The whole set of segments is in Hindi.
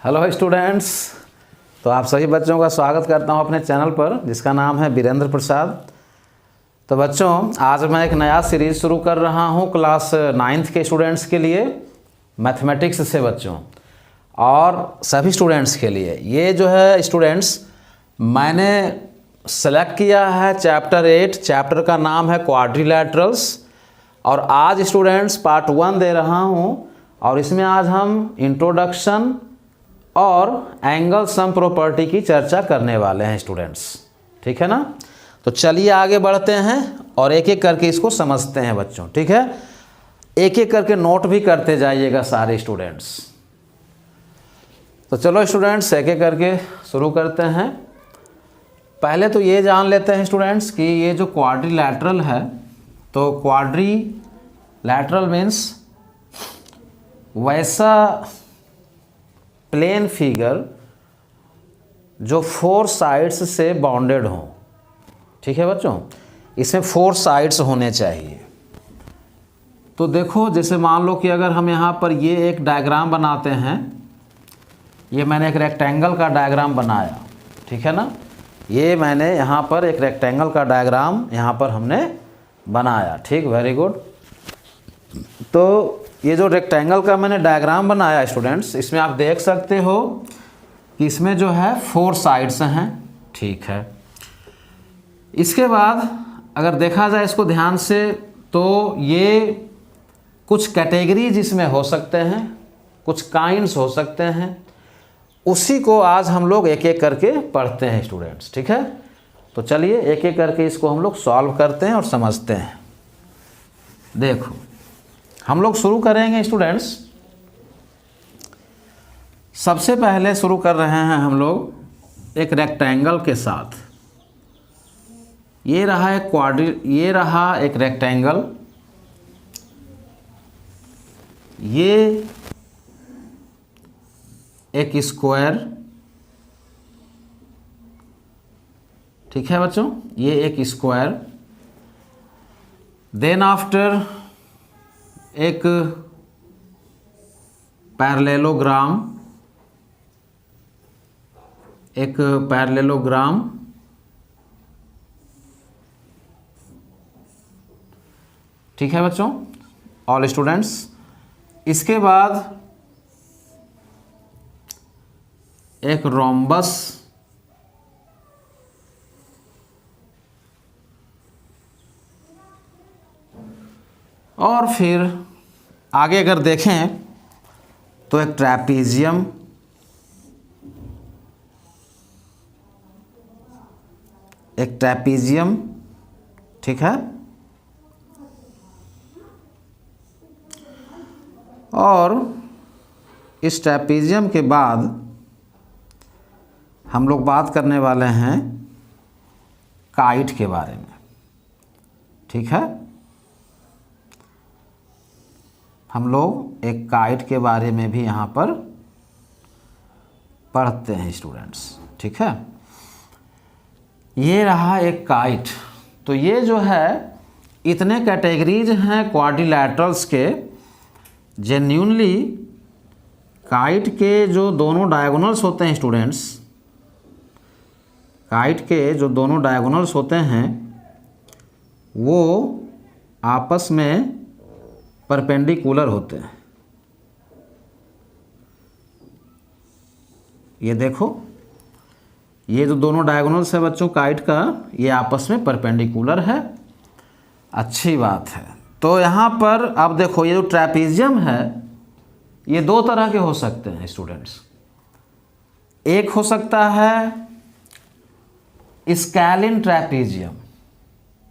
Hello students. तो आप सभी बच्चों का स्वागत करता हूं अपने चैनल पर जिसका नाम है वीरेंद्र प्रसाद। तो बच्चों, आज मैं एक नया सीरीज़ शुरू कर रहा हूं क्लास 9th के स्टूडेंट्स के लिए, मैथमेटिक्स से बच्चों, और सभी स्टूडेंट्स के लिए। ये जो है स्टूडेंट्स, मैंने सेलेक्ट किया है चैप्टर 8। चैप्टर का नाम है क्वाड्रिलैटरल्स, और आज स्टूडेंट्स पार्ट 1 दे रहा हूं। और इसमें आज हम इंट्रोडक्शन और एंगल सम प्रॉपर्टी की चर्चा करने वाले हैं स्टूडेंट्स, ठीक है ना। तो चलिए आगे बढ़ते हैं और एक एक करके इसको समझते हैं बच्चों, ठीक है। एक एक करके नोट भी करते जाइएगा सारे स्टूडेंट्स। तो चलो स्टूडेंट्स, एक एक करके शुरू करते हैं। पहले तो ये जान लेते हैं स्टूडेंट्स कि ये जो क्वाड्रिलैटरल है, तो क्वाड्रिलैटरल मीन्स वैसा प्लेन फिगर जो 4 साइड्स से बाउंडेड हो, ठीक है बच्चों। इसमें 4 साइड्स होने चाहिए। तो देखो, जैसे मान लो कि अगर हम यहाँ पर ये एक डायग्राम बनाते हैं, ये मैंने एक रेक्टेंगल का डायग्राम बनाया, ठीक है ना। ये मैंने यहाँ पर एक रेक्टेंगल का डायग्राम यहाँ पर हमने बनाया, ठीक, वेरी गुड। तो ये जो रेक्टेंगल का मैंने डायग्राम बनाया स्टूडेंट्स, इसमें आप देख सकते हो कि इसमें जो है 4 साइड्स हैं, ठीक है। इसके बाद अगर देखा जाए इसको ध्यान से, तो ये कुछ कैटेगरीज इसमें हो सकते हैं, कुछ काइंड्स हो सकते हैं। उसी को आज हम लोग एक एक करके पढ़ते हैं स्टूडेंट्स, ठीक है। तो चलिए एक एक करके इसको हम लोग सॉल्व करते हैं और समझते हैं। देखो, हम लोग शुरू करेंगे स्टूडेंट्स। सबसे पहले शुरू कर रहे हैं हम लोग एक रेक्टेंगल के साथ। ये रहा एक रेक्टेंगल, ये एक स्क्वायर, ठीक है बच्चों, ये एक स्क्वायर। देन आफ्टर एक पैरेललोग्राम, ठीक है बच्चों, ऑल स्टूडेंट्स। इसके बाद एक रोम्बस, और फिर आगे अगर देखें तो एक ट्रैपीजियम, ठीक है। और इस ट्रैपीजियम के बाद हम लोग बात करने वाले हैं काइट के बारे में, ठीक है। हम लोग एक काइट के बारे में भी यहाँ पर पढ़ते हैं स्टूडेंट्स, ठीक है। ये रहा एक काइट। तो ये जो है, इतने कैटेगरीज हैं क्वाड्रिलैटरल्स के। जेन्युइनली काइट के जो दोनों डायगोनल्स होते हैं स्टूडेंट्स, काइट के जो दोनों डायगोनल्स होते हैं वो आपस में परपेंडिकुलर होते हैं। ये देखो, ये जो दोनों डायगोनल्स है बच्चों काइट का, ये आपस में परपेंडिकुलर है, अच्छी बात है। तो यहाँ पर आप देखो, ये जो ट्रैपीजियम है, ये 2 तरह के हो सकते हैं स्टूडेंट्स। एक हो सकता है स्कैलिन ट्रैपीजियम,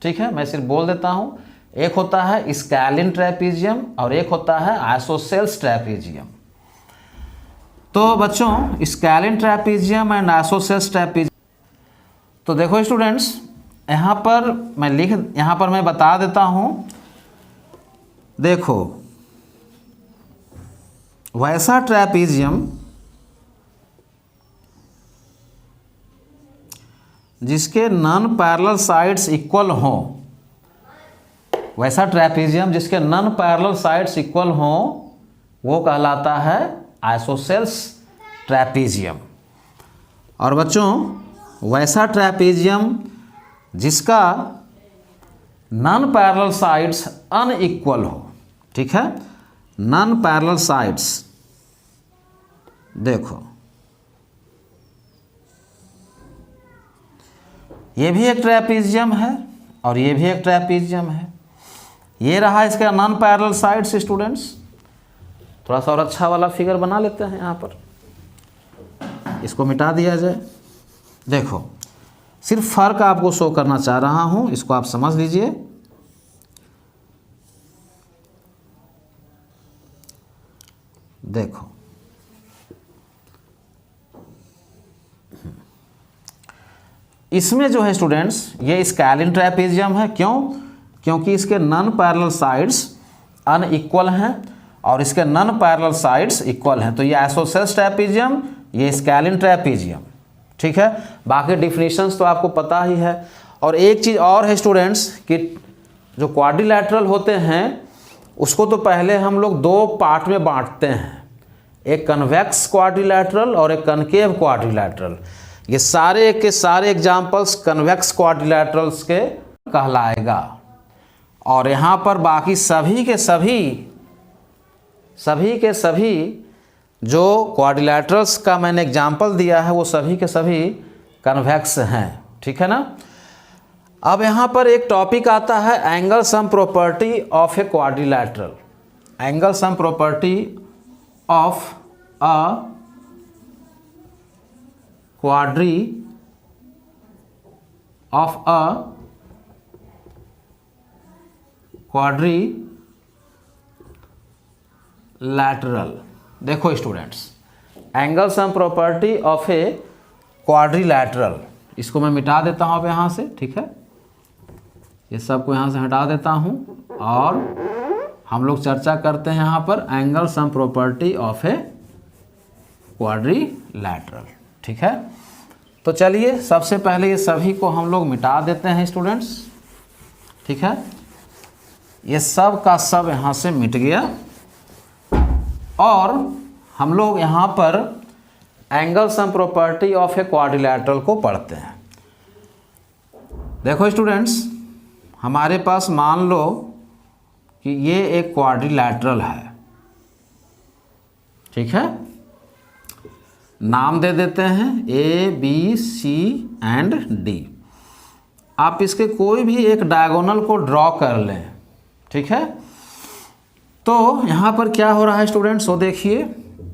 ठीक है, मैं सिर्फ बोल देता हूँ। एक होता है स्कैलिन ट्रैपीजियम और एक होता है आइसोसेल्स ट्रैपीजियम। तो बच्चों, scalene trapezium and isosceles trapezium, तो देखो स्टूडेंट्स, यहाँ पर मैं बता देता हूँ। देखो, वैसा ट्रैपीजियम जिसके नॉन पैरेलल साइड्स इक्वल हों, वैसा ट्रैपीजियम जिसके नॉन पैरेलल साइड्स इक्वल हों, वो कहलाता है आइसोसेल्स ट्रैपीजियम। और बच्चों वैसा ट्रैपीजियम जिसका नॉन पैरेलल साइड्स अनइक्वल हो, ठीक है, नॉन पैरेलल साइड्स। देखो ये भी एक ट्रैपीजियम है और ये भी एक ट्रैपीजियम है। ये रहा इसका नॉन पैरेलल साइड्स स्टूडेंट्स। थोड़ा सा और अच्छा वाला फिगर बना लेते हैं यहाँ पर, इसको मिटा दिया जाए। देखो सिर्फ फर्क आपको शो करना चाह रहा हूँ, इसको आप समझ लीजिए। देखो इसमें जो है स्टूडेंट्स ये स्केलिन ट्रैपीजियम है। क्यों? क्योंकि इसके नॉन पैरेलल साइड्स अनइक्वल हैं और इसके नॉन पैरेलल साइड्स इक्वल हैं। तो ये आइसोसेल्स ट्रैपीजियम, ये स्केलिन ट्रैपीजियम, ठीक है। बाकी डिफिनीशंस तो आपको पता ही है। और एक चीज़ और है स्टूडेंट्स कि जो क्वाड्रिलैटरल होते हैं उसको तो पहले हम लोग दो पार्ट में बांटते हैं, एक कन्वेक्स क्वाड्रिलैटरल और एक कनकेव क्वाड्रिलैटरल। ये सारे के सारे एग्जाम्पल्स कन्वेक्स क्वाड्रिलैटरल्स के कहलाएगा। और यहाँ पर बाकी सभी के सभी जो क्वाड्रिलैटरल्स का मैंने एग्जाम्पल दिया है वो सभी के सभी कन्वेक्स हैं, ठीक है ना। अब यहाँ पर एक टॉपिक आता है angle sum property of a quadrilateral. Angle sum property of a quadrilateral. देखो students, angle sum property of a quadrilateral, इसको मैं मिटा देता हूँ अब यहाँ से, ठीक है। ये सब को यहाँ से हटा देता हूँ और हम लोग चर्चा करते हैं यहाँ पर angle sum property of a quadrilateral, ठीक है। तो चलिए सबसे पहले ये सभी को हम लोग मिटा देते हैं स्टूडेंट्स, ठीक है। ये सब का सब यहाँ से मिट गया और हम लोग यहाँ पर angle sum property of a quadrilateral को पढ़ते हैं। देखो स्टूडेंट्स, हमारे पास मान लो कि ये एक क्वाड्रिलैटरल है, ठीक है। नाम दे देते हैं A B C and D. आप इसके कोई भी एक डायगोनल को ड्रॉ कर लें, ठीक है। तो यहाँ पर क्या हो रहा है स्टूडेंट्स, वो देखिए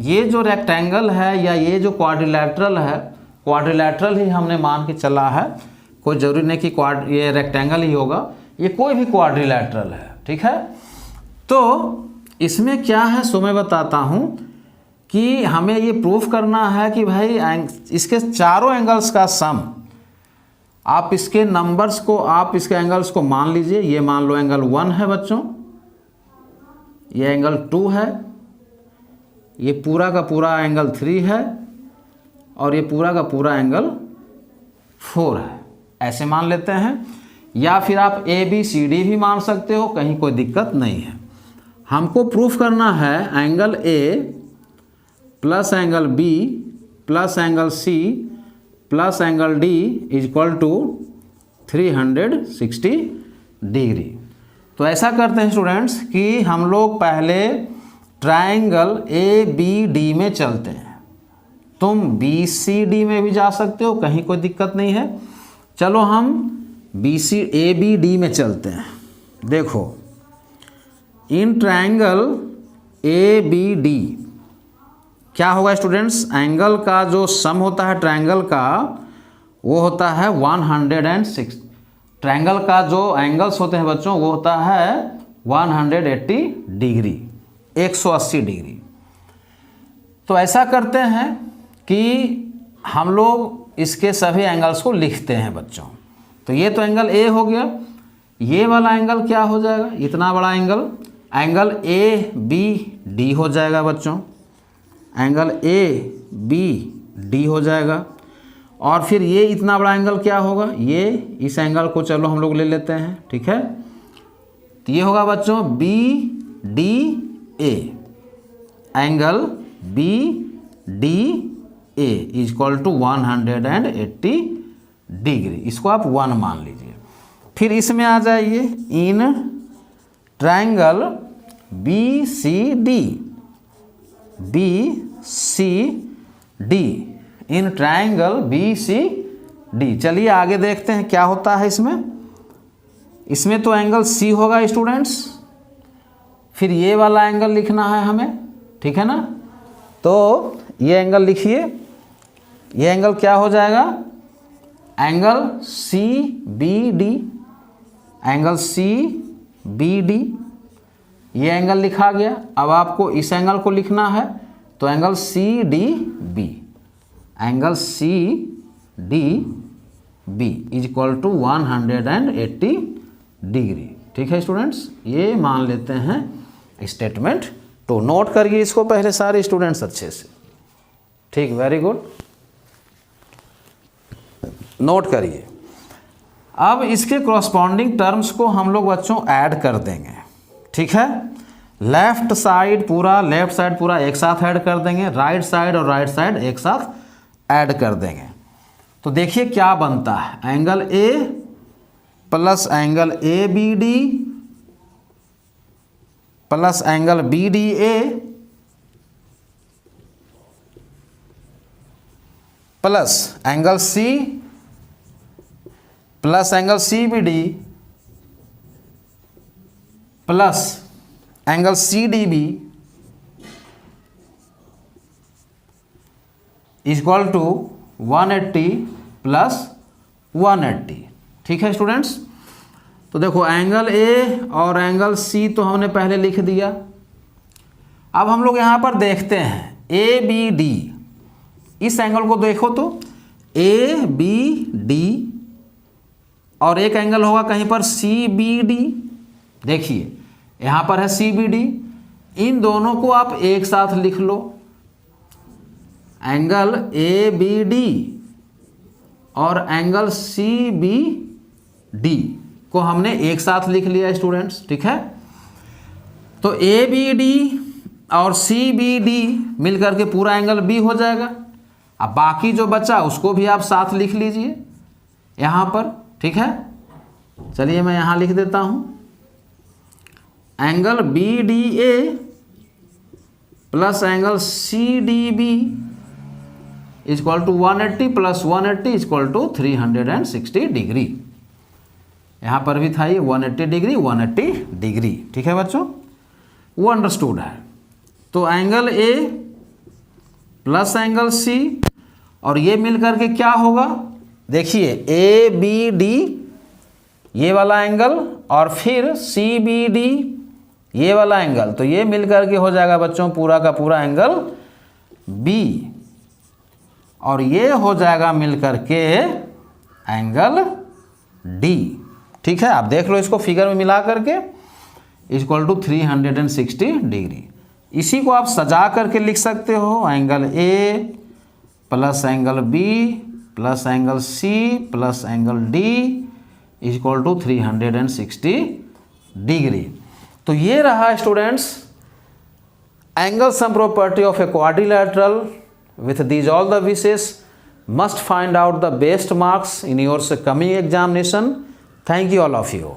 ये जो रेक्टेंगल है या ये जो क्वाड्रिलैटरल है, क्वाड्रिलैटरल ही हमने मान के चला है, कोई ज़रूरी नहीं कि ये रेक्टेंगल ही होगा, ये कोई भी क्वाड्रिलैटरल है, ठीक है। तो इसमें क्या है सो मैं बताता हूँ कि हमें ये प्रूफ करना है कि भाई इसके चारों एंगल्स का सम, आप इसके नंबर्स को, आप इसके एंगल्स को मान लीजिए। ये मान लो एंगल 1 है बच्चों, ये एंगल 2 है, ये पूरा का पूरा एंगल 3 है और ये पूरा का पूरा एंगल 4 है, ऐसे मान लेते हैं। या फिर आप ए बी सी डी भी मान सकते हो, कहीं कोई दिक्कत नहीं है। हमको प्रूफ करना है angle A plus angle B plus angle C plus angle D is equal to 360 degree. तो ऐसा करते हैं स्टूडेंट्स कि हम लोग पहले ट्रायंगल ए बी डी में चलते हैं। तुम बी सी डी में भी जा सकते हो, कहीं कोई दिक्कत नहीं है। चलो हम ए बी डी में चलते हैं। देखो इन ट्रायंगल ए बी डी क्या होगा स्टूडेंट्स, एंगल का जो सम होता है ट्रायंगल का वो होता है 106। ट्रायंगल का जो एंगल्स होते हैं बच्चों वो होता है 180 डिग्री, 180 डिग्री। तो ऐसा करते हैं कि हम लोग इसके सभी एंगल्स को लिखते हैं बच्चों। तो ये तो एंगल ए हो गया, ये वाला एंगल क्या हो जाएगा, इतना बड़ा angle, angle A B D हो जाएगा बच्चों, एंगल ए बी डी हो जाएगा। और फिर ये इतना बड़ा एंगल क्या होगा, ये इस एंगल को चलो हम लोग ले लेते हैं, ठीक है। तो ये होगा बच्चों B D A, angle B D A is equal to 180 degree, इसको आप 1 मान लीजिए। फिर इसमें आ जाइए, इन ट्रायंगल बी सी डी, इन ट्रायंगल बी सी डी। चलिए आगे देखते हैं क्या होता है इसमें तो एंगल सी होगा स्टूडेंट्स, फिर ये वाला एंगल लिखना है हमें, ठीक है ना। तो ये एंगल लिखिए, ये एंगल क्या हो जाएगा, angle C B D, angle C B D, ये एंगल लिखा गया। अब आपको इस एंगल को लिखना है, तो angle C D B, angle C D B is equal to 180 degree. ठीक है स्टूडेंट्स, ये मान लेते हैं स्टेटमेंट 2। नोट करिए इसको पहले सारे स्टूडेंट्स अच्छे से, ठीक, वेरी गुड, नोट करिए। अब इसके कॉरस्पॉन्डिंग टर्म्स को हम लोग बच्चों ऐड कर देंगे, ठीक है। लेफ्ट साइड पूरा एक साथ ऐड कर देंगे, राइट साइड और राइट साइड एक साथ ऐड कर देंगे। तो देखिए क्या बनता है, angle A plus angle A B D plus angle B D A plus angle C plus angle C B D plus angle C D B is equal to 180 plus 180। ठीक है स्टूडेंट्स, तो देखो एंगल ए और एंगल सी तो हमने पहले लिख दिया। अब हम लोग यहाँ पर देखते हैं ए बी डी, इस एंगल को देखो तो ए बी डी और एक एंगल होगा कहीं पर सी बी डी। देखिए यहाँ पर है सी बी डी, इन दोनों को आप एक साथ लिख लो, एंगल ए बी डी और एंगल सी बी डी को हमने एक साथ लिख लिया स्टूडेंट्स, ठीक है। तो ए बी डी और सी बी डी मिलकर के पूरा एंगल बी हो जाएगा। अब बाकी जो बचा उसको भी आप साथ लिख लीजिए यहाँ पर, ठीक है। चलिए मैं यहाँ लिख देता हूँ, angle B D A plus angle C D B is equal to 180 plus 180 is equal to 360 degree. यहाँ पर भी था ये 180 डिग्री 180 डिग्री, ठीक है बच्चों, वो अंडरस्टूड है। तो angle A plus angle C और ये मिलकर के क्या होगा, देखिए ए बी डी ये वाला एंगल और फिर सी बी डी ये वाला एंगल, तो ये मिलकर के हो जाएगा बच्चों पूरा का पूरा एंगल बी, और ये हो जाएगा मिलकर के एंगल डी। ठीक है, आप देख लो इसको फिगर में मिला करके, इक्वल टू 360 डिग्री। इसी को आप सजा करके लिख सकते हो, angle A plus angle B plus angle C plus angle D equal to 360 degree. तो ये रहा students angle sum property of a quadrilateral. With these all the wishes, must find out the best marks in your coming examination. Thank you all of you.